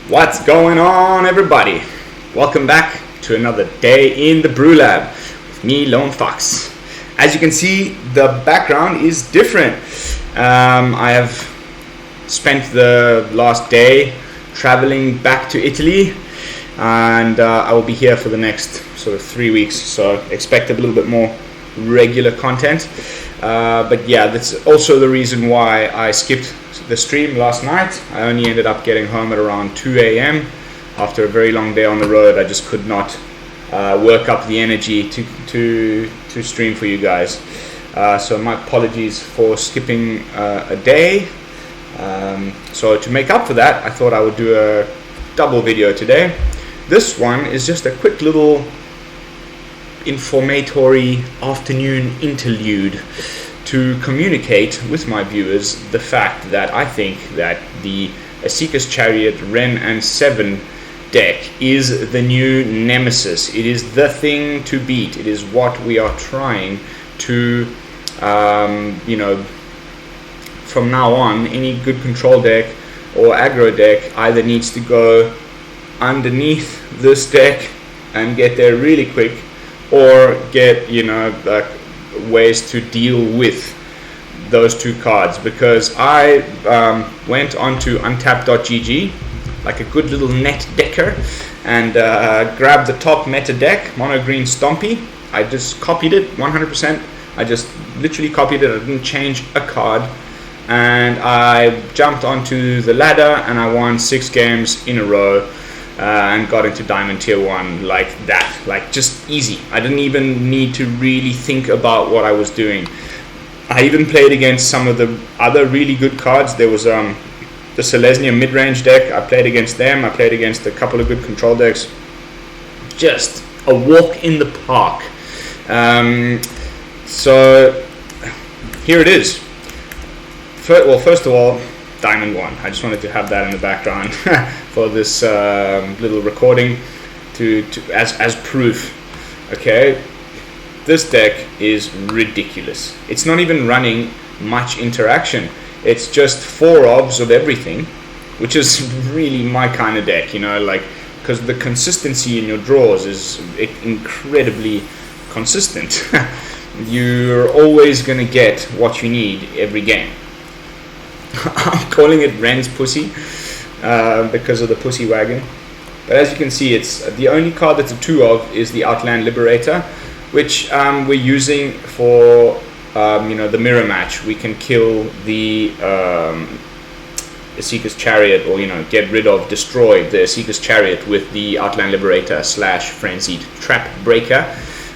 What's going on, everybody? Welcome back to another day in the BrewLab with me, Lone Fox. As you can see, the background is different. I have spent the last day traveling back to Italy, and I will be here for the next sort of 3 weeks, so expect a little bit more regular content. But yeah, that's also the reason why I skipped the stream last night. I only ended up getting home at around 2 a.m. after a very long day on the road. I just could not work up the energy to stream for you guys. So my apologies for skipping a day. So to make up for that, I thought I would do a double video today. This one is just a quick little informatory afternoon interlude to communicate with my viewers the fact that I think that the Esika's Chariot Wrenn and Seven deck is the new nemesis. It is the thing to beat. It is what we are trying to, from now on, any good control deck or aggro deck either needs to go underneath this deck and get there really quick, or get ways to deal with those two cards. Because I went onto untapped.gg like a good little net decker and grabbed the top meta deck, mono green Stompy. I just copied it 100%. I just literally copied it. I didn't change a card, and I jumped onto the ladder and I won 6 games in a row. And got into Diamond Tier 1 like that, like just easy. I didn't even need to really think about what I was doing. I even played against some of the other really good cards. There was the Selesnya mid-range deck. I played against them. I played against a couple of good control decks. Just a walk in the park. So here it is. First of all, Diamond 1. I just wanted to have that in the background for this little recording as proof. Okay, this deck is ridiculous. It's not even running much interaction. It's just 4 obs of everything, which is really my kind of deck, because the consistency in your draws is incredibly consistent. You're always going to get what you need every game. I'm calling it Wren's Pussy because of the Pussy Wagon. But as you can see, it's the only card that's a 2 of is the Outland Liberator, which we're using for the mirror match. We can kill the Esika's Chariot, or get rid of, destroy the Esika's Chariot with the Outland Liberator / Frenzied Trap Breaker.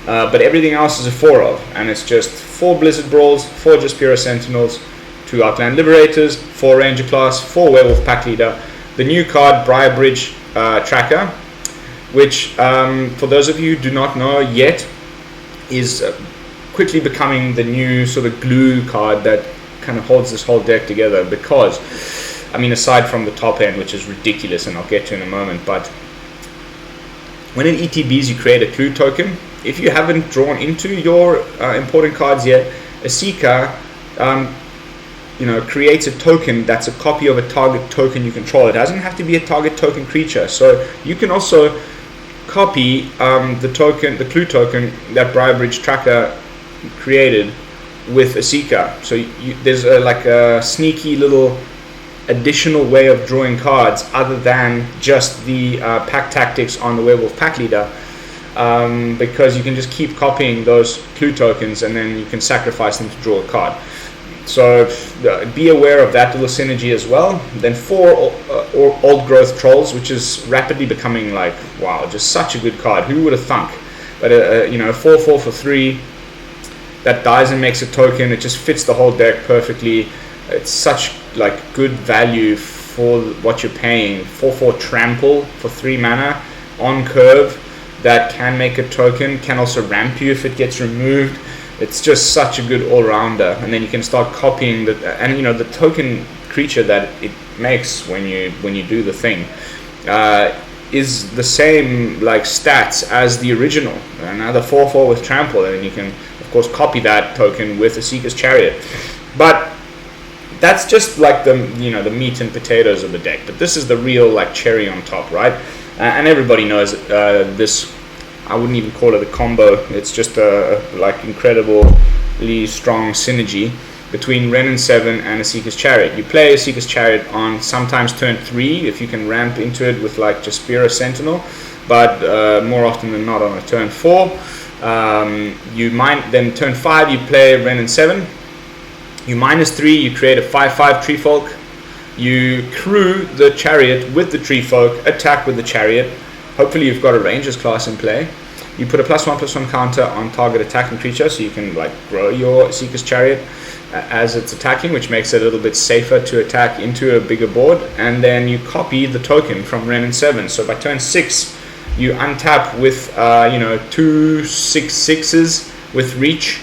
But everything else is a 4 of, and it's just 4 Blizzard Brawls, 4 Jaspera Sentinels, 2 Outland Liberators, 4 Ranger Class, 4 Werewolf Pack Leader, the new card Briarbridge Tracker, which for those of you who do not know yet is quickly becoming the new sort of glue card that kind of holds this whole deck together. Because, aside from the top end, which is ridiculous and I'll get to in a moment, but when it ETBs, you create a clue token. If you haven't drawn into your important cards yet, Esika creates a token that's a copy of a target token you control. It doesn't have to be a target token creature. So you can also copy the clue token that Briarbridge Tracker created with Esika. So there's a sneaky little additional way of drawing cards other than just the pack tactics on the Werewolf Pack Leader. Because you can just keep copying those clue tokens and then you can sacrifice them to draw a card. So be aware of that little synergy as well. Then 4 Old Growth Trolls, which is rapidly becoming just such a good card. Who would have thunk? But 4/4 for 3 that dies and makes a token. It just fits the whole deck perfectly. It's such good value for what you're paying. 4/4 Trample for 3 mana on curve that can make a token, can also ramp you if it gets removed. It's just such a good all-rounder, and then you can start copying the token creature that it makes when you do the thing is the same stats as the original. Another 4/4 with Trample, and you can of course copy that token with Esika's Chariot. But that's just like the the meat and potatoes of the deck. But this is the real like cherry on top, right? And everybody knows this. I wouldn't even call it a combo. It's just a like incredibly strong synergy between Wrenn and Seven and Esika's Chariot. You play Esika's Chariot on sometimes turn 3 if you can ramp into it with like Jaspera Sentinel, but more often than not on a turn 4. You then turn 5 you play Wrenn and Seven. You -3, you create a 5/5 tree folk. You crew the Chariot with the tree folk, attack with the Chariot. Hopefully you've got a Rangers class in play. You put a +1/+1 counter on target attacking creature, so you can like grow your Esika's Chariot as it's attacking, which makes it a little bit safer to attack into a bigger board. And then you copy the token from Wrenn and Seven. So by turn 6, you untap with 2 6/6s with reach,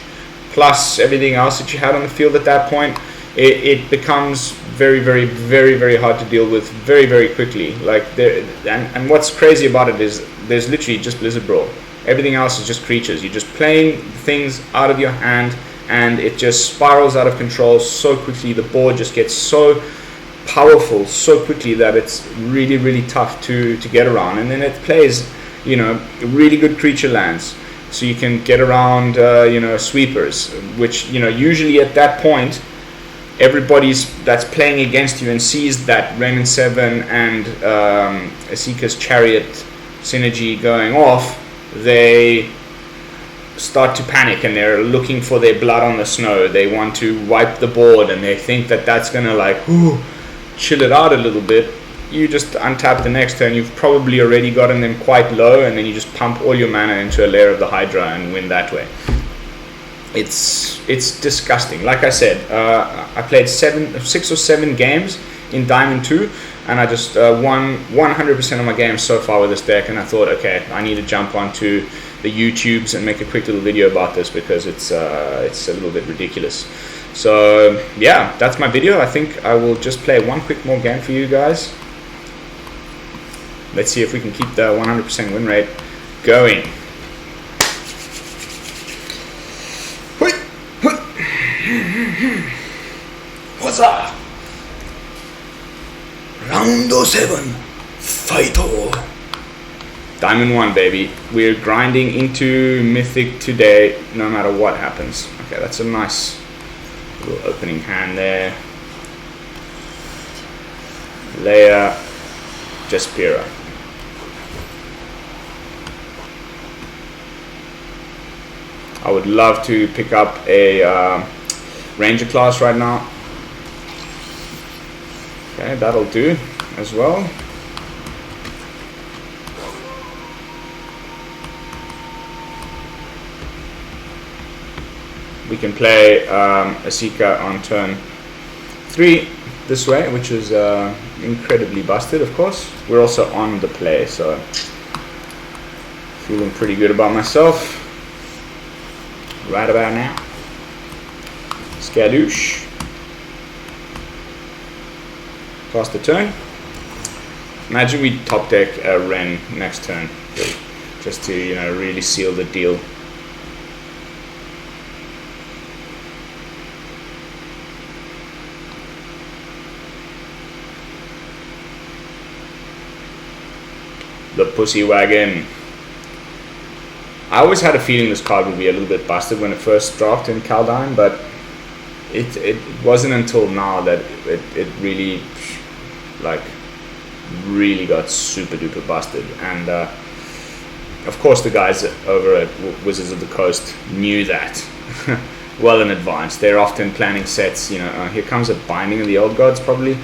plus everything else that you had on the field at that point. It becomes very, very, very, very hard to deal with very, very quickly. Like and what's crazy about it is there's literally just Blizzard Brawl. Everything else is just creatures. You're just playing things out of your hand, and it just spirals out of control so quickly. The board just gets so powerful so quickly that it's really, really tough to get around. And then it plays, really good creature lands, so you can get around, sweepers, which usually at that point, everybody's that's playing against you and sees that Wrenn and Seven and Esika's Chariot synergy going off, they start to panic and they're looking for their blood on the snow. They want to wipe the board and they think that that's gonna like chill it out a little bit. You just untap the next turn. You've probably already gotten them quite low, and then you just pump all your mana into a Lair of the Hydra and win that way. It's disgusting. Like I said, I played 6 or 7 games in Diamond 2, and I just won 100% of my games so far with this deck. And I thought, okay, I need to jump onto the YouTubes and make a quick little video about this, because it's a little bit ridiculous. So yeah, that's my video. I think I will just play one quick more game for you guys. Let's see if we can keep the 100% win rate going. What's up? Round 7, fight all. Diamond 1, baby. We're grinding into Mythic today, no matter what happens. Okay, that's a nice little opening hand there. Lair, Jaspera. I would love to pick up a Ranger class right now. Okay, that'll do as well. We can play Esika on turn 3 this way, which is incredibly busted, of course. We're also on the play, so feeling pretty good about myself right about now. Skadoosh. Pass the turn. Imagine we top deck a Wrenn next turn, just to really seal the deal. The Pussy Wagon. I always had a feeling this card would be a little bit busted when it first dropped in Kaldheim, but it wasn't until now that it really really got super duper busted. And of course the guys over at Wizards of the Coast knew that well in advance. They're often planning sets, here comes a Binding of the Old Gods probably.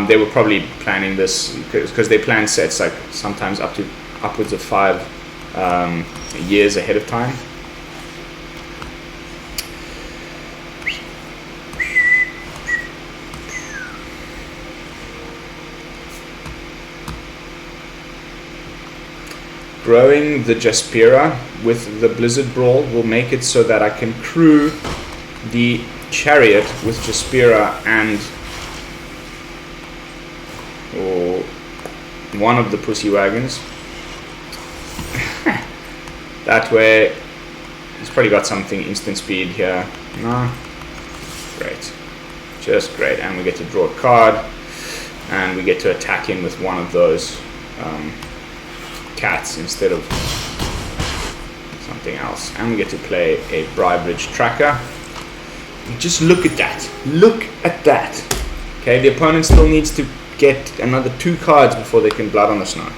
They were probably planning this because they plan sets like sometimes upwards of 5 years ahead of time. Growing the Jaspera with the Blizzard Brawl will make it so that I can crew the Chariot with Jaspera and one of the Pussy Wagons. That way, he's probably got something instant speed here. No, great. Just great. And we get to draw a card, and we get to attack him with one of those cats instead of something else. And we get to play a Briarbridge Tracker. Just look at that. Look at that. Okay, the opponent still needs to get another 2 cards before they can Blood on the Snow.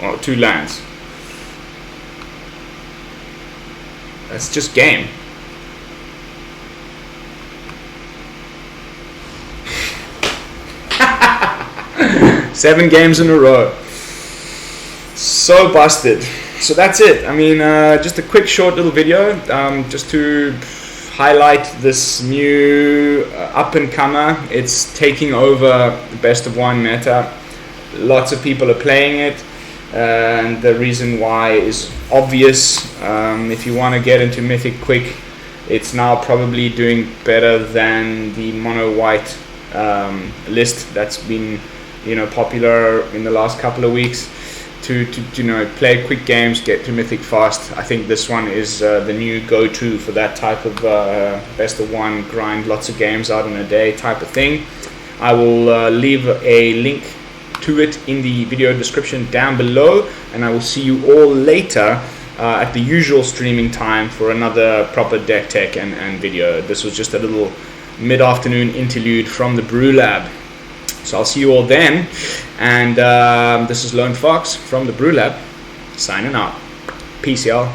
Or 2 lands. That's just game. Seven games in a row. So busted. So that's it. I mean, just a quick short little video, just to highlight this new up-and-comer. It's taking over the best of 1 meta. Lots of people are playing it, and the reason why is obvious. If you want to get into Mythic quick, it's now probably doing better than the mono-white list that's been, you know, popular in the last couple of weeks. To you know, play quick games, get to Mythic fast. I think this one is the new go-to for that type of best of 1, grind lots of games out in a day type of thing. I will leave a link to it in the video description down below, and I will see you all later at the usual streaming time for another proper deck tech and video. This was just a little mid-afternoon interlude from the BrewLab. So I'll see you all then, and this is Lone Fox from the BrewLab, signing out. Peace, y'all.